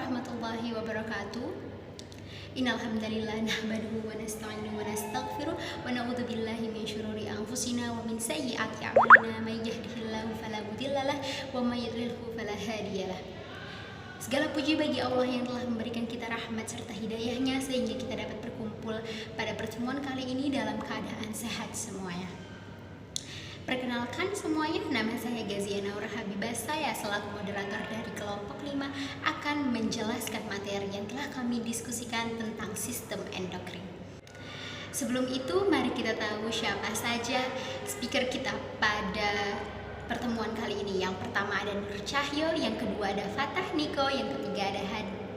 warahmatullahi wabarakatuh. Innal hamdalillah nahmaduhu wa nasta'inuhu wa nastaghfiruh wa na'udzu billahi min syururi anfusina wa min sayyiati a'malina may yahdihillahu fala mudhillalah wa may yudlilhu fala hadiyalah. Segala puji bagi Allah yang telah memberikan kita rahmat serta hidayahnya sehingga kita dapat berkumpul pada pertemuan kali ini dalam keadaan sehat semuanya. Perkenalkan semuanya, nama saya Gaziana Aura Habibah. Saya selaku moderator dari kelompok 5 akan menjelaskan materi yang telah kami diskusikan tentang sistem endokrin. Sebelum itu, mari kita tahu siapa saja speaker kita pada pertemuan kali ini. Yang pertama ada Nur Cahyo, yang kedua ada Fatah Niko, yang ketiga ada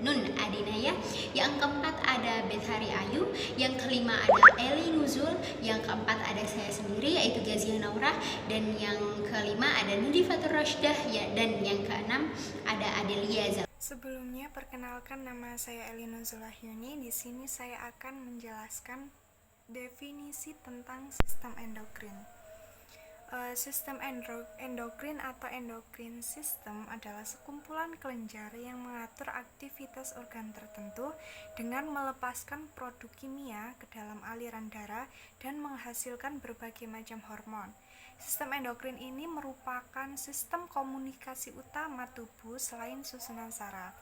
Nun Adinaya, yang keempat ada Bethari Ayu, yang kelima ada Eli Nuzul, yang keempat ada saya sendiri yaitu Gaziana Aura, dan yang kelima ada Nadifatur Rashdah ya, dan yang keenam ada Adelia Zal. Sebelumnya perkenalkan, nama saya Eli Nuzul Ahyuni. Di sini saya akan menjelaskan definisi tentang sistem endokrin. Sistem endokrin atau endokrin sistem adalah sekumpulan kelenjar yang mengatur aktivitas organ tertentu dengan melepaskan produk kimia ke dalam aliran darah dan menghasilkan berbagai macam hormon. Sistem endokrin ini merupakan sistem komunikasi utama tubuh selain susunan saraf.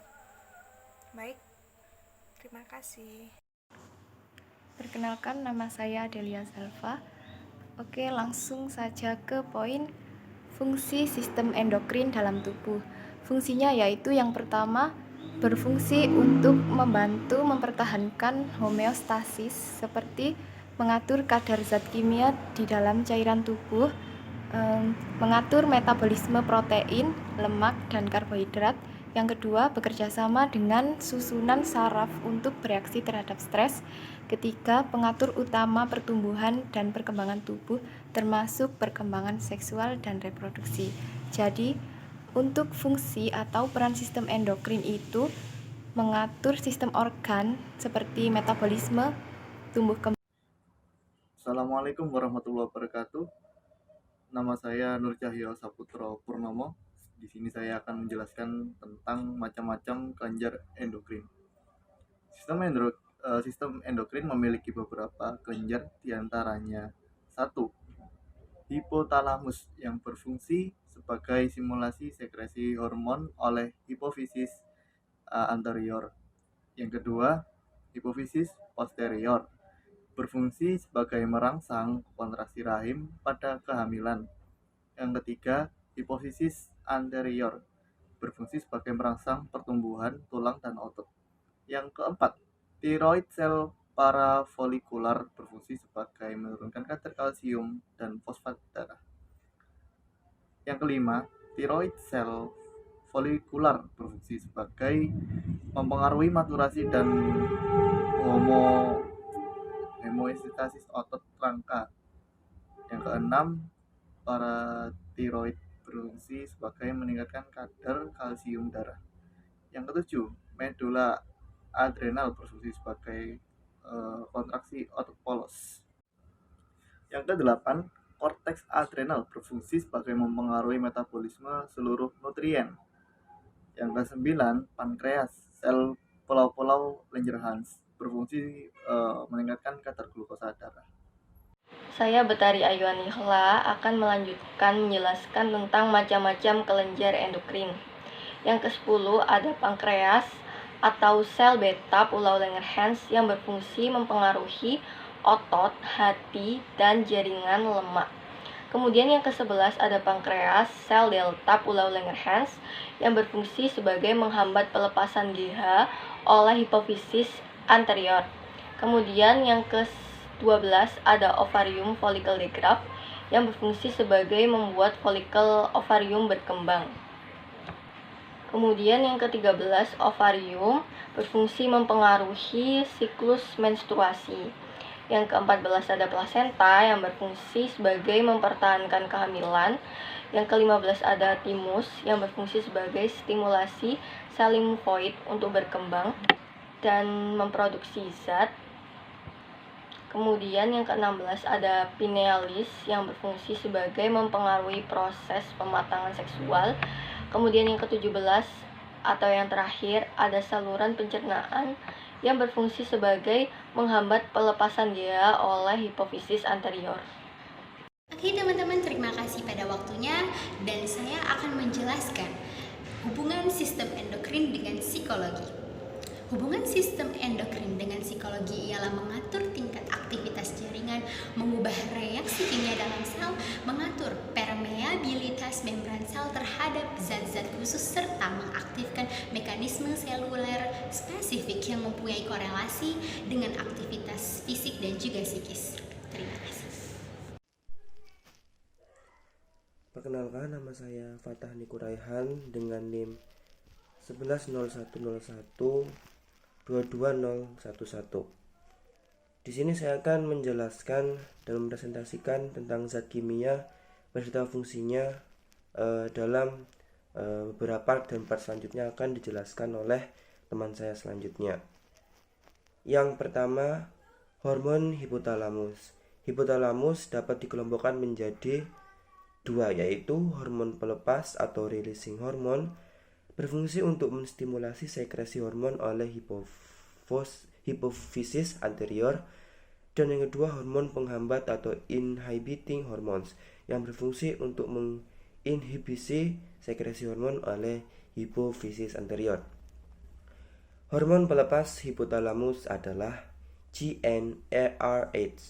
Baik, terima kasih. Perkenalkan, nama saya Adelia Zalfa. Oke, langsung saja ke poin fungsi sistem endokrin dalam tubuh. Fungsinya yaitu yang pertama, berfungsi untuk membantu mempertahankan homeostasis seperti mengatur kadar zat kimia di dalam cairan tubuh, mengatur metabolisme protein, lemak, dan karbohidrat. Yang kedua, bekerja sama dengan susunan saraf untuk bereaksi terhadap stres. Ketiga, pengatur utama pertumbuhan dan perkembangan tubuh, termasuk perkembangan seksual dan reproduksi. Jadi, untuk fungsi atau peran sistem endokrin itu mengatur sistem organ seperti metabolisme, tumbuh kembang. Assalamualaikum warahmatullahi wabarakatuh. Nama saya Nur Cahyo Saputro Purnomo. Di sini saya akan menjelaskan tentang macam-macam kelenjar endokrin. Sistem endokrin memiliki beberapa kelenjar, diantaranya 1. Hipotalamus yang berfungsi sebagai simulasi sekresi hormon oleh hipofisis anterior. Yang kedua, hipofisis posterior berfungsi sebagai merangsang kontraksi rahim pada kehamilan. Yang ketiga, hipofisis anterior berfungsi sebagai merangsang pertumbuhan tulang dan otot. Yang keempat, tiroid sel parafolikular berfungsi sebagai menurunkan kadar kalsium dan fosfat darah. Yang kelima, tiroid sel folikular berfungsi sebagai mempengaruhi maturasi dan homeostasis otot rangka. Yang keenam, paratiroid berfungsi sebagai meningkatkan kadar kalsium darah. Yang ketujuh, medula adrenal berfungsi sebagai kontraksi otot polos. Yang kedelapan, korteks adrenal berfungsi sebagai mempengaruhi metabolisme seluruh nutrien. Yang kesembilan, pankreas, sel pulau-pulau Langerhans berfungsi meningkatkan kadar glukosa darah. Saya Betari Ayu Anihla akan melanjutkan menjelaskan tentang macam-macam kelenjar endokrin. Yang ke-10 ada pankreas atau sel beta pulau Langerhans yang berfungsi mempengaruhi otot, hati, dan jaringan lemak. Kemudian yang ke-11 ada pankreas sel delta pulau Langerhans yang berfungsi sebagai menghambat pelepasan GH oleh hipofisis anterior. Kemudian yang ke-12 ada ovarium follicle digraft yang berfungsi sebagai membuat folikel ovarium berkembang. Kemudian yang ke-13 ovarium berfungsi mempengaruhi siklus menstruasi. Yang ke-14 ada plasenta yang berfungsi sebagai mempertahankan kehamilan. Yang ke-15 ada thymus yang berfungsi sebagai stimulasi sel limfoid untuk berkembang dan memproduksi zat. Kemudian yang ke-16 ada pinealis yang berfungsi sebagai mempengaruhi proses pematangan seksual. Kemudian yang ke-17 atau yang terakhir ada saluran pencernaan yang berfungsi sebagai menghambat pelepasan GH oleh hipofisis anterior. Oke teman-teman, terima kasih pada waktunya dan saya akan menjelaskan hubungan sistem endokrin dengan psikologi. Hubungan sistem endokrin dengan psikologi ialah mengatur tingkat aktivitas jaringan, mengubah reaksi kimia dalam sel, mengatur permeabilitas membran sel terhadap zat-zat khusus, serta mengaktifkan mekanisme seluler spesifik yang mempunyai korelasi dengan aktivitas fisik dan juga psikis. Terima kasih. Perkenalkan, nama saya Fatah Nikuraihan dengan NIM 110101222011. Di sini saya akan menjelaskan dan mempresentasikan tentang zat kimia beserta fungsinya dalam beberapa part, dan part selanjutnya akan dijelaskan oleh teman saya selanjutnya. Yang pertama, hormon hipotalamus. Hipotalamus dapat dikelompokkan menjadi dua, yaitu hormon pelepas atau releasing hormone, berfungsi untuk menstimulasi sekresi hormon oleh hipofisis anterior, dan yang kedua hormon penghambat atau inhibiting hormones, yang berfungsi untuk menginhibisi sekresi hormon oleh hipofisis anterior. Hormon pelepas hipotalamus adalah GnRH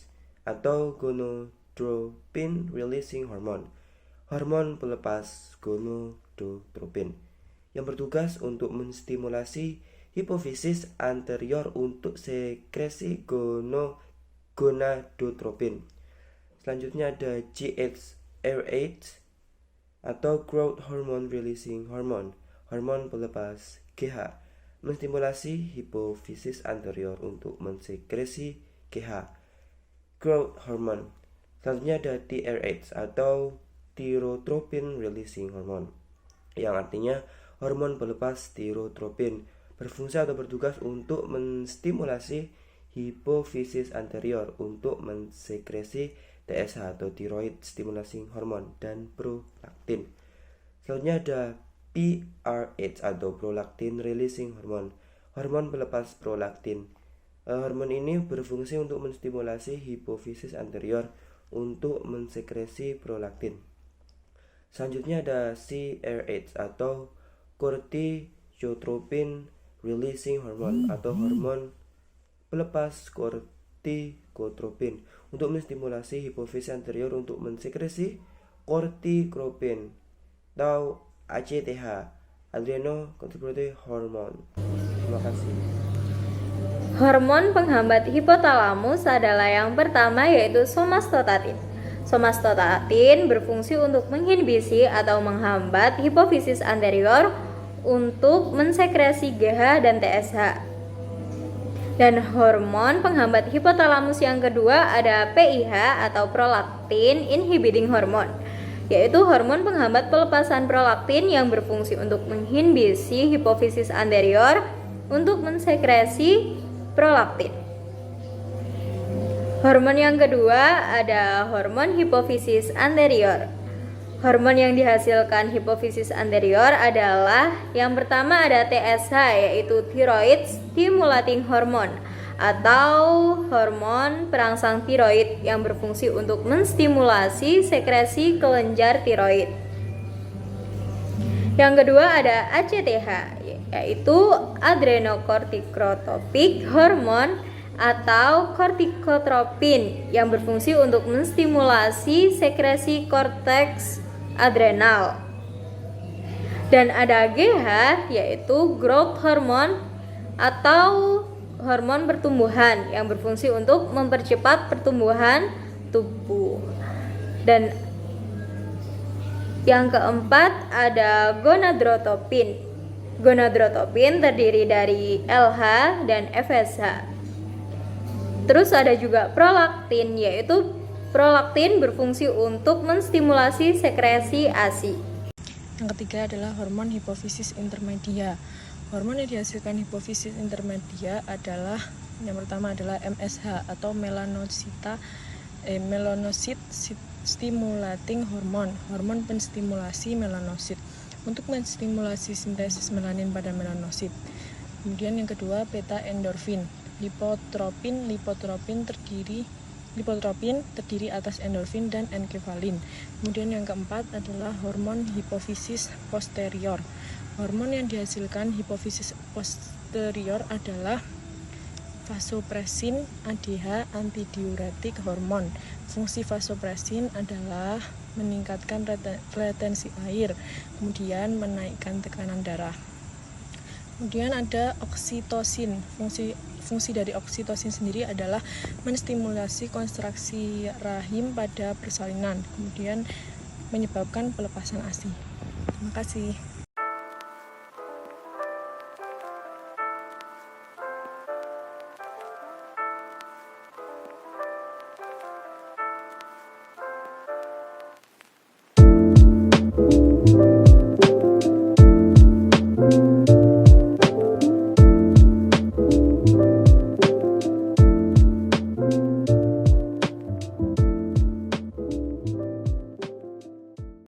atau gonadotropin releasing hormone, hormon pelepas gonadotropin, yang bertugas untuk menstimulasi hipofisis anterior untuk sekresi gonadotropin. Selanjutnya ada GHRH atau growth hormone releasing hormone, hormon pelepas GH, menstimulasi hipofisis anterior untuk mensekresi GH, growth hormone. Selanjutnya ada TRH atau tyrotropin releasing hormone, yang artinya hormon pelepas tyrotropin, berfungsi atau bertugas untuk menstimulasi hipofisis anterior untuk mensekresi TSH atau thyroid stimulating hormone dan prolaktin. Selanjutnya ada PRH atau prolaktin releasing hormone, hormon pelepas prolaktin. Hormon ini berfungsi untuk menstimulasi hipofisis anterior untuk mensekresi prolaktin. Selanjutnya ada CRH atau corticotropin releasing hormone atau hormon pelepas corticotropin untuk menstimulasi hipofisis anterior untuk mensekresi corticotropin atau ACTH, adrenocorticotropic hormone. Terima kasih. Hormon penghambat hipotalamus adalah yang pertama, yaitu somatostatin. Somatostatin berfungsi untuk menginhibisi atau menghambat hipofisis anterior untuk mensekresi GH dan TSH. Dan hormon penghambat hipotalamus yang kedua ada PIH atau prolaktin inhibiting hormone, yaitu hormon penghambat pelepasan prolaktin yang berfungsi untuk menginhibisi hipofisis anterior untuk mensekresi prolaktin. Hormon yang kedua ada hormon hipofisis anterior. Hormon yang dihasilkan hipofisis anterior adalah yang pertama ada TSH, yaitu thyroid stimulating hormone atau hormon perangsang tiroid yang berfungsi untuk menstimulasi sekresi kelenjar tiroid. Yang kedua ada ACTH, yaitu adrenocorticotropic hormone atau corticotropin yang berfungsi untuk menstimulasi sekresi korteks adrenal. Dan ada GH, yaitu growth hormone atau hormon pertumbuhan yang berfungsi untuk mempercepat pertumbuhan tubuh. Dan yang keempat ada gonadotropin. Gonadotropin terdiri dari LH dan FSH. Terus ada juga prolaktin, yaitu prolaktin berfungsi untuk menstimulasi sekresi ASI. Yang ketiga adalah hormon hipofisis intermedia. Hormon yang dihasilkan hipofisis intermedia adalah yang pertama adalah MSH atau melanocyte stimulating hormone, hormon penstimulasi melanosit. untuk menstimulasi sintesis melanin pada melanosit. Kemudian yang kedua, beta endorfin. Lipotropin terdiri atas endorfin dan enkefalin. Kemudian yang keempat adalah hormon hipofisis posterior. Hormon yang dihasilkan hipofisis posterior adalah vasopresin, ADH, antidiuretik hormon. Fungsi vasopresin adalah meningkatkan retensi air, kemudian menaikkan tekanan darah. Kemudian ada oksitosin. Fungsi dari oksitosin sendiri adalah menstimulasi kontraksi rahim pada persalinan, kemudian menyebabkan pelepasan ASI. Terima kasih.